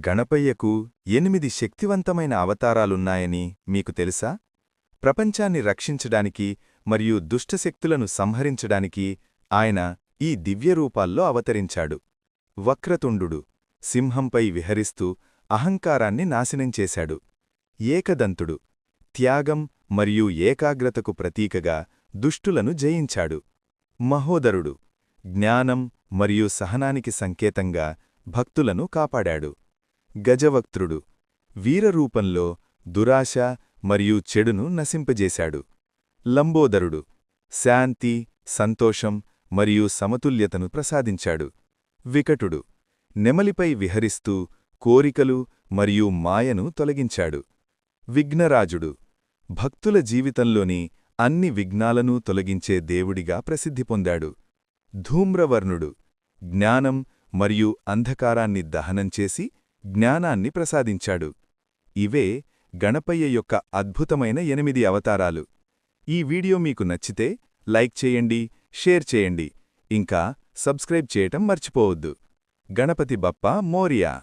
గణపయ్యకు 8 శక్తివంతమైన అవతారాలున్నాయని మీకు తెలుసా? ప్రపంచాన్ని రక్షించడానికి మరియు దుష్టశక్తులను సంహరించడానికి ఆయన ఈ దివ్యరూపాల్లో అవతరించాడు. వక్రతుండు సింహంపై విహరిస్తూ అహంకారాన్ని నాశనం చేశాడు. ఏకదంతుడు త్యాగం మరియు ఏకాగ్రతకు ప్రతీకగా దుష్టులను జయించాడు. మహోదరుడు జ్ఞానం మరియు సహనానికి సంకేతంగా భక్తులను కాపాడాడు. గజవక్త్రుడు వీరరూపంలో దురాశ మరియు చెడును నశింపజేశాడు. లంబోదరుడు శాంతి, సంతోషం మరియు సమతుల్యతను ప్రసాదించాడు. వికటుడు నెమలిపై విహరిస్తూ కోరికలు మరియు మాయను తొలగించాడు. విఘ్నరాజుడు భక్తుల జీవితంలోని అన్ని విఘ్నాలను తొలగించే దేవుడిగా ప్రసిద్ధి పొందాడు. ధూమ్రవర్ణుడు జ్ఞానం మరియు అంధకారాన్ని దహనం చేసి జ్ఞానాన్ని ప్రసాదించాడు. ఇవే గణపయ్య యొక్క అద్భుతమైన 8 అవతారాలు. ఈ వీడియో మీకు నచ్చితే లైక్ చేయండి, షేర్ చేయండి, ఇంకా సబ్స్క్రైబ్ చేయటం మర్చిపోవద్దు. గణపతి బప్పా మోరియా.